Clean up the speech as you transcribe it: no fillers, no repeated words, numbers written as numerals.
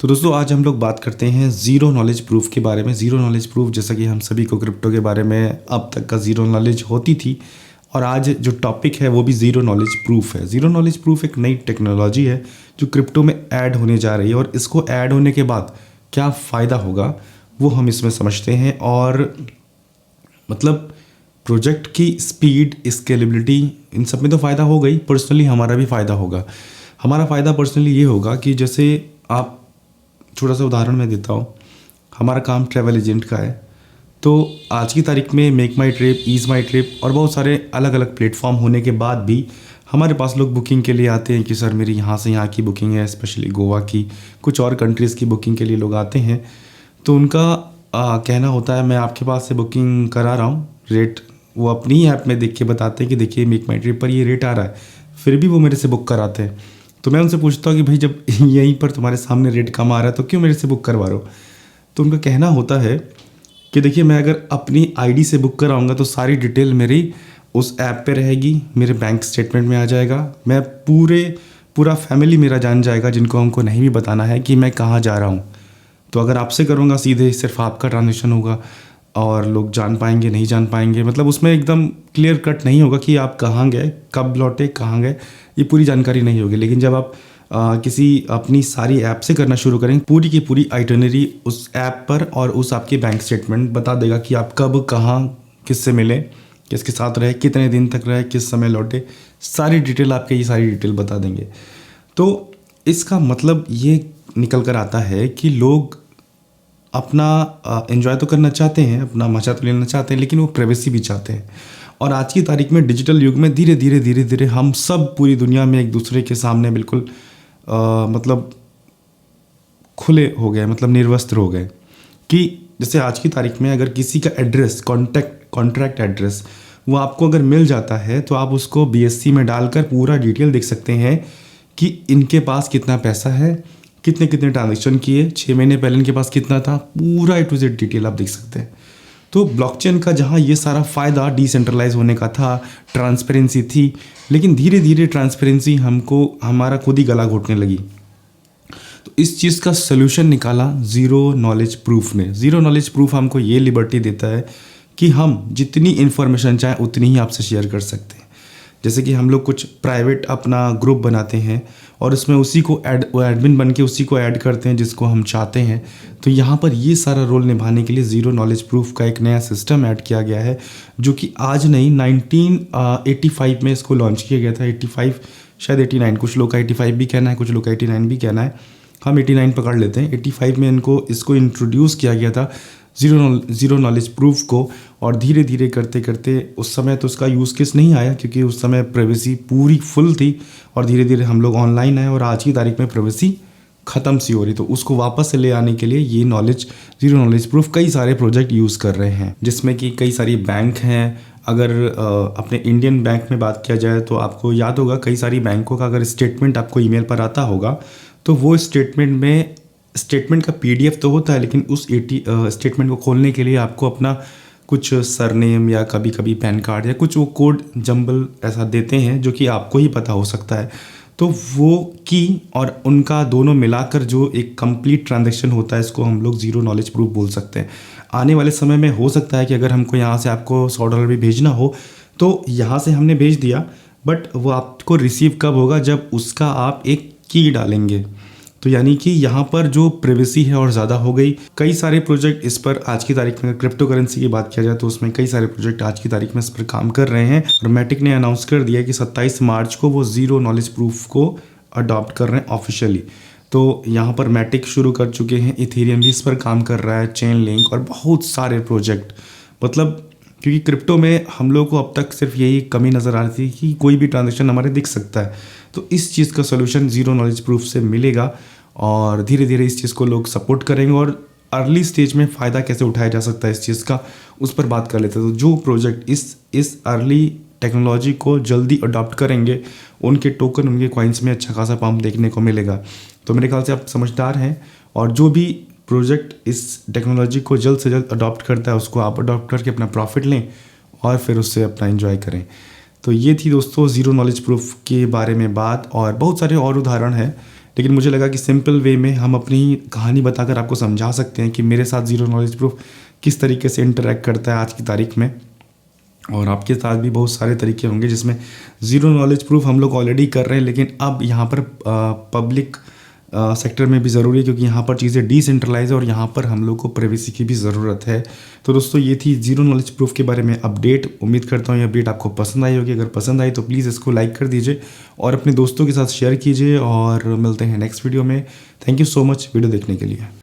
तो दोस्तों आज हम लोग बात करते हैं ज़ीरो नॉलेज प्रूफ के बारे में। ज़ीरो नॉलेज प्रूफ, जैसा कि हम सभी को क्रिप्टो के बारे में अब तक का ज़ीरो नॉलेज होती थी, और आज जो टॉपिक है वो भी ज़ीरो नॉलेज प्रूफ है। ज़ीरो नॉलेज प्रूफ एक नई टेक्नोलॉजी है जो क्रिप्टो में ऐड होने जा रही है, और इसको ऐड होने के बाद क्या फ़ायदा होगा वो हम इसमें समझते हैं। और मतलब प्रोजेक्ट की स्पीड, स्केलेबिलिटी, इन सब में तो फ़ायदा होगा ही, पर्सनली हमारा भी फ़ायदा होगा। हमारा फ़ायदा पर्सनली ये होगा कि जैसे आप, छोटा सा उदाहरण मैं देता हूँ, हमारा काम ट्रैवल एजेंट का है, तो आज की तारीख में मेक माई ट्रिप, ईज़ माई ट्रिप और बहुत सारे अलग अलग प्लेटफॉर्म होने के बाद भी हमारे पास लोग बुकिंग के लिए आते हैं कि सर मेरी यहाँ से यहाँ की बुकिंग है, स्पेशली गोवा की, कुछ और कंट्रीज़ की बुकिंग के लिए लोग आते हैं। तो उनका कहना होता है मैं आपके पास से बुकिंग करा रहा हूँ, रेट वो अपनी ही ऐप में देख के बताते हैं कि देखिए मेक माई ट्रिप पर ये रेट आ रहा है, फिर भी वो मेरे से बुक कराते हैं। तो मैं उनसे पूछता हूँ कि भाई जब यहीं पर तुम्हारे सामने रेट कम आ रहा है तो क्यों मेरे से बुक करवा रहे हो। तो उनका कहना होता है कि देखिए मैं अगर अपनी आईडी से बुक कराऊंगा तो सारी डिटेल मेरी उस ऐप पे रहेगी, मेरे बैंक स्टेटमेंट में आ जाएगा, मैं पूरा फैमिली मेरा जान जाएगा, जिनको हमको नहीं भी बताना है कि मैं कहाँ जा रहा हूँ। तो अगर आपसे करूँगा सीधे सिर्फ आपका ट्रांजेक्शन होगा और लोग जान पाएंगे नहीं जान पाएंगे, मतलब उसमें एकदम क्लियर कट नहीं होगा कि आप कहाँ गए, कब लौटे, कहाँ गए, ये पूरी जानकारी नहीं होगी। लेकिन जब आप किसी अपनी सारी ऐप से करना शुरू करेंगे, पूरी की पूरी आइटनरी उस ऐप पर और उस आपके बैंक स्टेटमेंट बता देगा कि आप कब, कहाँ, किससे मिले, किसके साथ रहे, कितने दिन तक रहे, किस समय लौटे, सारी डिटेल आपके ये सारी डिटेल बता देंगे। तो इसका मतलब ये निकल कर आता है कि लोग अपना एंजॉय तो करना चाहते हैं, अपना मज़ा तो लेना चाहते हैं, लेकिन वो प्राइवेसी भी चाहते हैं। और आज की तारीख में डिजिटल युग में धीरे धीरे हम सब पूरी दुनिया में एक दूसरे के सामने बिल्कुल मतलब खुले हो गए, मतलब निर्वस्त्र हो गए। कि जैसे आज की तारीख में अगर किसी का एड्रेस, कॉन्ट्रैक्ट एड्रेस, वो आपको अगर मिल जाता है तो आप उसको BSC में डालकर पूरा डिटेल देख सकते हैं कि इनके पास कितना पैसा है, कितने कितने ट्रांजेक्शन किए, 6 महीने पहले इनके पास कितना था, पूरा A to Z डिटेल आप देख सकते हैं। तो ब्लॉकचेन का जहाँ ये सारा फ़ायदा डिसेंट्रलाइज होने का था, ट्रांसपेरेंसी थी, लेकिन धीरे धीरे ट्रांसपेरेंसी हमको हमारा खुद ही गला घोटने लगी। तो इस चीज़ का सलूशन निकाला ज़ीरो नॉलेज प्रूफ ने। ज़ीरो नॉलेज प्रूफ हमको ये लिबर्टी देता है कि हम जितनी इन्फॉर्मेशन चाहें उतनी ही आपसे शेयर कर सकते हैं। जैसे कि हम लोग कुछ प्राइवेट अपना ग्रुप बनाते हैं और उसमें उसी को एडमिन बन के उसी को ऐड करते हैं जिसको हम चाहते हैं। तो यहाँ पर ये सारा रोल निभाने के लिए ज़ीरो नॉलेज प्रूफ का एक नया सिस्टम ऐड किया गया है, जो कि आज नहीं 1985 में इसको लॉन्च किया गया था। 85 शायद 89, कुछ लोग का 85 भी कहना है, कुछ लोग का 89 भी कहना है, हम 89 पकड़ लेते हैं। 85 में इसको इंट्रोड्यूस किया गया था ज़ीरो नॉलेज प्रूफ को। और धीरे धीरे करते करते, उस समय तो उसका यूज़ केस नहीं आया क्योंकि उस समय प्राइवेसी पूरी फुल थी, और धीरे धीरे हम लोग ऑनलाइन आए और आज की तारीख में प्राइवेसी ख़त्म सी हो रही। तो उसको वापस से ले आने के लिए ये ज़ीरो नॉलेज प्रूफ कई सारे प्रोजेक्ट यूज़ कर रहे हैं, जिसमें कि कई सारी बैंक हैं। अगर अपने इंडियन बैंक में बात किया जाए तो आपको याद होगा कई सारी बैंकों का अगर स्टेटमेंट आपको ईमेल पर आता होगा तो वो स्टेटमेंट का PDF तो होता है, लेकिन उस स्टेटमेंट को खोलने के लिए आपको अपना कुछ सरनेम या कभी कभी पैन कार्ड या कुछ वो कोड जंबल ऐसा देते हैं जो कि आपको ही पता हो सकता है। तो वो की और उनका दोनों मिलाकर जो एक कंप्लीट ट्रांजैक्शन होता है, इसको हम लोग ज़ीरो नॉलेज प्रूफ बोल सकते हैं। आने वाले समय में हो सकता है कि अगर हमको यहाँ से आपको $100 भी भेजना हो तो यहाँ से हमने भेज दिया, बट वो आपको रिसीव कब होगा, जब उसका आप एक की डालेंगे। तो यानी कि यहाँ पर जो प्राइवेसी है और ज़्यादा हो गई। कई सारे प्रोजेक्ट इस पर आज की तारीख में, क्रिप्टो करेंसी की बात किया जाए तो उसमें कई सारे प्रोजेक्ट आज की तारीख में इस पर काम कर रहे हैं। और मैटिक ने अनाउंस कर दिया कि 27 मार्च को वो ज़ीरो नॉलेज प्रूफ को अडॉप्ट कर रहे हैं ऑफिशियली। तो यहाँ पर मैटिक शुरू कर चुके हैं, इथेरियम भी इस पर काम कर रहा है, चेन लिंक और बहुत सारे प्रोजेक्ट। मतलब क्योंकि क्रिप्टो में हम लोग को अब तक सिर्फ यही कमी नज़र आ रही थी कि कोई भी ट्रांजेक्शन हमारे दिख सकता है। तो इस चीज़ का सोल्यूशन ज़ीरो नॉलेज प्रूफ से मिलेगा और धीरे धीरे इस चीज़ को लोग सपोर्ट करेंगे। और अर्ली स्टेज में फ़ायदा कैसे उठाया जा सकता है इस चीज़ का, उस पर बात कर लेते हैं। तो जो प्रोजेक्ट इस अर्ली टेक्नोलॉजी को जल्दी अडॉप्ट करेंगे, उनके टोकन, उनके कॉइन्स में अच्छा खासा पंप देखने को मिलेगा। तो मेरे ख्याल से आप समझदार हैं, और जो भी प्रोजेक्ट इस टेक्नोलॉजी को जल्द से जल्द अडॉप्ट करता है उसको आप अडॉप्ट करके अपना प्रॉफिट लें और फिर उससे अपना एंजॉय करें। तो ये थी दोस्तों ज़ीरो नॉलेज प्रूफ के बारे में बात, और बहुत सारे और उदाहरण हैं लेकिन मुझे लगा कि सिंपल वे में हम अपनी कहानी बताकर आपको समझा सकते हैं कि मेरे साथ ज़ीरो नॉलेज प्रूफ किस तरीके से इंटरेक्ट करता है आज की तारीख में। और आपके साथ भी बहुत सारे तरीके होंगे जिसमें ज़ीरो नॉलेज प्रूफ हम लोग ऑलरेडी कर रहे हैं, लेकिन अब यहाँ पर पब्लिक सेक्टर में भी ज़रूरी है, क्योंकि यहाँ पर चीज़ें डिसेंट्रलाइज है और यहाँ पर हम लोग को प्राइवेसी की भी ज़रूरत है। तो दोस्तों ये थी ज़ीरो नॉलेज प्रूफ के बारे में अपडेट। उम्मीद करता हूँ ये अपडेट आपको पसंद आई होगी। अगर पसंद आई तो प्लीज़ इसको लाइक कर दीजिए और अपने दोस्तों के साथ शेयर कीजिए, और मिलते हैं नेक्स्ट वीडियो में। Thank you so much video देखने के लिए।